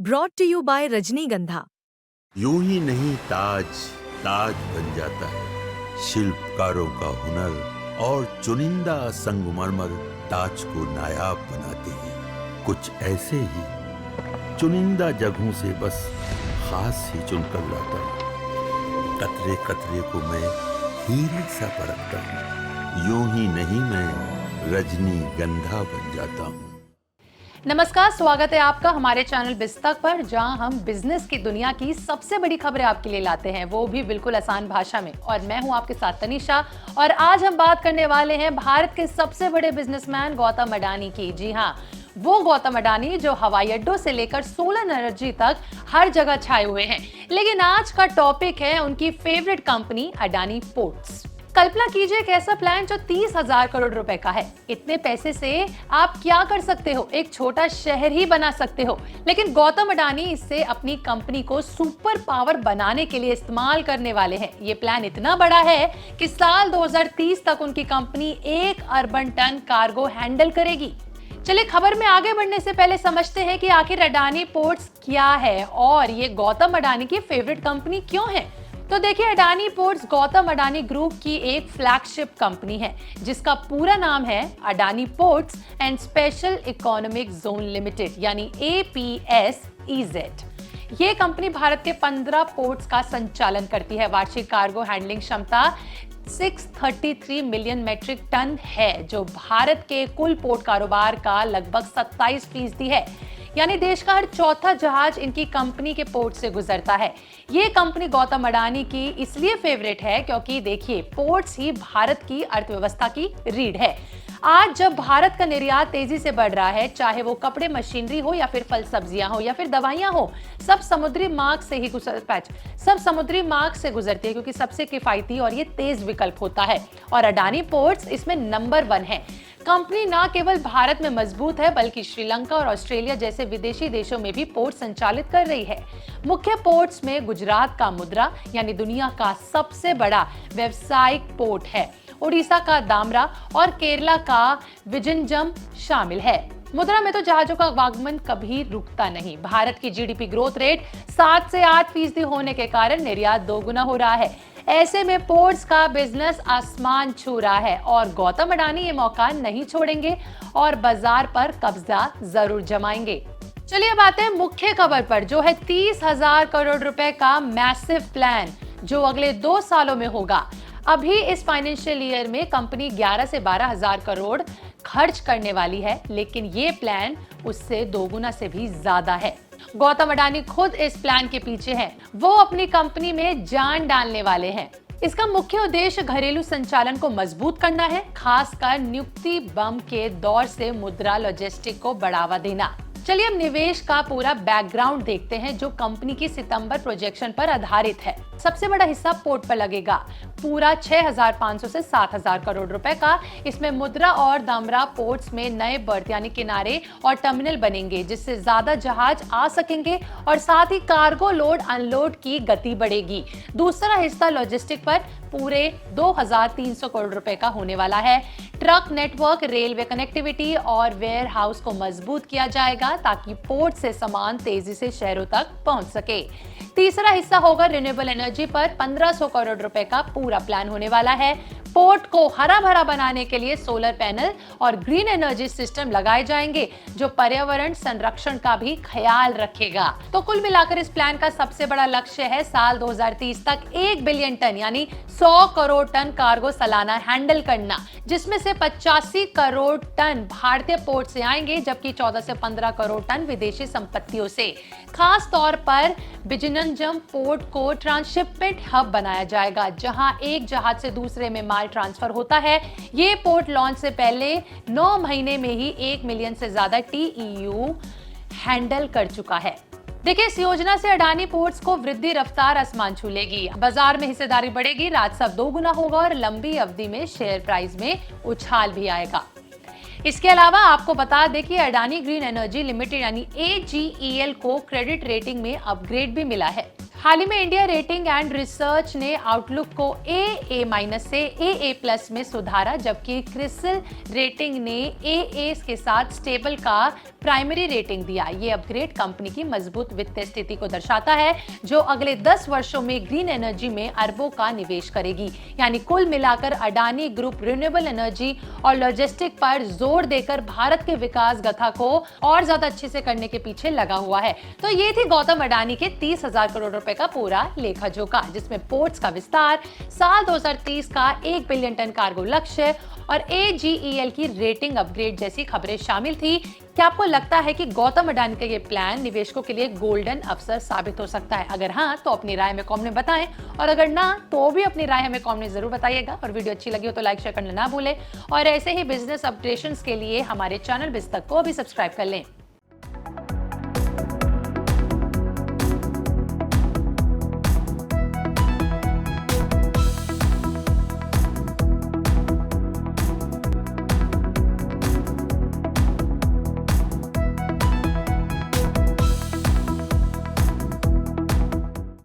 Brought to you bye रजनीगंधा। यूं ही नहीं ताज ताज बन जाता है। शिल्पकारों का हुनर और चुनिंदा संगमरमर ताज को नायाब बनाते हैं। कुछ ऐसे ही चुनिंदा जगहों से बस खास ही चुनकर लाता हूँ। कतरे कतरे को मैं हीरे सा परखता हूँ। यूं ही नहीं मैं रजनीगंधा बन जाता हूँ। नमस्कार, स्वागत है आपका हमारे चैनल बिस्तक पर, जहां हम बिजनेस की दुनिया की सबसे बड़ी खबरें आपके लिए लाते हैं, वो भी बिल्कुल आसान भाषा में। और मैं हूं आपके साथ तनिषा, और आज हम बात करने वाले हैं भारत के सबसे बड़े बिजनेसमैन गौतम अडानी की। जी हां, वो गौतम अडानी जो हवाई अड्डों से लेकर सोलर एनर्जी तक हर जगह छाए हुए हैं। लेकिन आज का टॉपिक है उनकी फेवरेट कंपनी अडानी पोर्ट्स। कल्पना कीजिए एक ऐसा प्लान जो 30,000 करोड़ रुपए का है। इतने पैसे से आप क्या कर सकते हो? एक छोटा शहर ही बना सकते हो। लेकिन गौतम अडानी इससे अपनी कंपनी को सुपर पावर बनाने के लिए इस्तेमाल करने वाले हैं। ये प्लान इतना बड़ा है कि साल 2030 तक उनकी कंपनी 1 अरब टन कार्गो हैंडल करेगी। चलिए, खबर में आगे बढ़ने से पहले समझते हैं कि आखिर अडानी पोर्ट्स क्या है और ये गौतम अडानी की फेवरेट कंपनी क्यों है। तो देखिए, अडानी पोर्ट्स गौतम अडानी ग्रुप की एक फ्लैगशिप कंपनी है, जिसका पूरा नाम है Adani ports and special economic zone limited, यानी APSEZ। ये कंपनी भारत के 15 पोर्ट्स का संचालन करती है। वार्षिक कार्गो हैंडलिंग क्षमता 633 मिलियन मेट्रिक टन है, जो भारत के कुल पोर्ट कारोबार का लगभग 27% है। यानी देश का हर चौथा जहाज इनकी कंपनी के पोर्ट से गुजरता है। ये कंपनी गौतम अडानी की इसलिए फेवरेट है क्योंकि देखिए, पोर्ट्स ही भारत की अर्थव्यवस्था की रीढ़ है। आज जब भारत का निर्यात तेजी से बढ़ रहा है, चाहे वो कपड़े, मशीनरी हो या फिर फल सब्जियां हो या फिर दवाइयां हो, सब समुद्री मार्ग से गुजरती है, क्योंकि सबसे किफायती और ये तेज विकल्प होता है। और अडानी पोर्ट्स इसमें नंबर 1 है। कंपनी न केवल भारत में मजबूत है, बल्कि श्रीलंका और ऑस्ट्रेलिया जैसे विदेशी देशों में भी पोर्ट संचालित कर रही है। मुख्य पोर्ट्स में गुजरात का मुद्रा, यानी दुनिया का सबसे बड़ा व्यावसायिक पोर्ट है, उड़ीसा का दामरा और केरला का विजनजम शामिल है। मुद्रा में तो जहाजों का आवागमन कभी रुकता नहीं। भारत की जीडीपी ग्रोथ रेट 7 से 8% होने के कारण निर्यात दोगुना हो रहा है। ऐसे में पोर्ट्स का बिजनेस आसमान छू रहा है और गौतम अडानी ये मौका नहीं छोड़ेंगे और बाजार पर कब्जा जरूर जमाएंगे। चलिए अब आते हैं मुख्य खबर पर, जो है 30,000 करोड़ रुपए का मैसिव प्लान, जो अगले 2 सालों में होगा। अभी इस फाइनेंशियल ईयर में कंपनी 11 से 12,000 करोड़ खर्च करने वाली है, लेकिन ये प्लान उससे दोगुना से भी ज्यादा है। गौतम अडानी खुद इस प्लान के पीछे हैं। वो अपनी कंपनी में जान डालने वाले हैं। इसका मुख्य उद्देश्य घरेलू संचालन को मजबूत करना है, खासकर नियुक्ति बम के दौर से मुद्रा लॉजिस्टिक को बढ़ावा देना। चलिए अब निवेश का पूरा बैकग्राउंड देखते हैं, जो कंपनी की सितंबर प्रोजेक्शन पर आधारित है। सबसे बड़ा हिस्सा पोर्ट पर लगेगा, पूरा 6,500 से 7,000 करोड़ रुपए का। इसमें मुद्रा और दामरा पोर्ट्स में नए बर्थ यानी किनारे और टर्मिनल बनेंगे, जिससे ज्यादा जहाज आ सकेंगे और साथ ही कार्गो लोड अनलोड की गति बढ़ेगी। दूसरा हिस्सा लॉजिस्टिक पर पूरे 2,300 करोड़ रुपए का होने वाला है। ट्रक नेटवर्क, रेलवे कनेक्टिविटी और वेयर हाउस को मजबूत किया जाएगा, ताकि पोर्ट से सामान तेजी से शहरों तक पहुंच सके। तीसरा हिस्सा होगा रिन्यूएबल एनर्जी पर 1,500 करोड़ रुपए का पूरा प्लान होने वाला है। पोर्ट को हरा भरा बनाने के लिए सोलर पैनल और ग्रीन एनर्जी सिस्टम लगाए जाएंगे, जो पर्यावरण संरक्षण का भी ख्याल रखेगा। तो कुल मिलाकर इस प्लान का सबसे बड़ा लक्ष्य है साल 2030 तक 1 बिलियन टन यानी 100 करोड़ टन कार्गो सालाना हैंडल करना, जिसमें से 85 करोड़ टन भारतीय पोर्ट से आएंगे, जबकि 14 से 15 करोड़ टन विदेशी संपत्तियों से। खास तौर पर विजनजम पोर्ट को ट्रांसशिपमेंट हब बनाया जाएगा, जहां एक जहाज से दूसरे में माल ट्रांसफर होता है। ये पोर्ट लॉन्च से पहले 9 महीने में ही 1 मिलियन से ज्यादा TEU हैंडल कर चुका है। देखिए, इस योजना से अडानी पोर्ट्स को वृद्धि रफ्तार आसमान छू लेगी। बाजार में हिस्सेदारी बढ़ेगी, राजस्व दोगुना होगा और लंबी अवधि में शेयर प्राइस में उछाल भी आएगा। इसके अलावा आपको बता दें कि अडानी ग्रीन एनर्जी लिमिटेड यानी AGEL को क्रेडिट रेटिंग में अपग्रेड भी मिला है। हाल ही में इंडिया रेटिंग एंड रिसर्च ने आउटलुक को AA- से AA+ में सुधारा, जबकि क्रिसिल रेटिंग ने AA के साथ स्टेबल का प्राइमरी रेटिंग दिया। ये अपग्रेड कंपनी की मजबूत वित्तीय स्थिति को दर्शाता है, जो अगले 10 वर्षों में ग्रीन एनर्जी में अरबों का निवेश करेगी। यानी कुल मिलाकर अडानी ग्रुप रिन्यूएबल एनर्जी और लॉजिस्टिक पर जोर देकर भारत के विकास गाथा को और ज्यादा अच्छे से करने के पीछे लगा हुआ है। तो ये थी गौतम अडानी के 30,000 करोड़ रुपए का पूरा लेखा जोखा, जिसमें पोर्ट्स का विस्तार, साल 2030 का 1 बिलियन टन कार्गो लक्ष्य और AGEL की रेटिंग अपग्रेड जैसी खबरें शामिल थी। क्या आपको लगता है कि गौतम अडानी का ये प्लान निवेशकों के लिए गोल्डन अवसर साबित हो सकता है? अगर हाँ, तो अपनी राय में कमेंट में बताएं, और अगर ना, तो भी अपनी राय हमें कमेंट में जरूर बताइएगा। और वीडियो अच्छी लगी हो तो लाइक शेयर करना ना भूलें, और ऐसे ही बिजनेस अपडेशंस के लिए हमारे चैनल बिज़तक को भी सब्सक्राइब कर लें।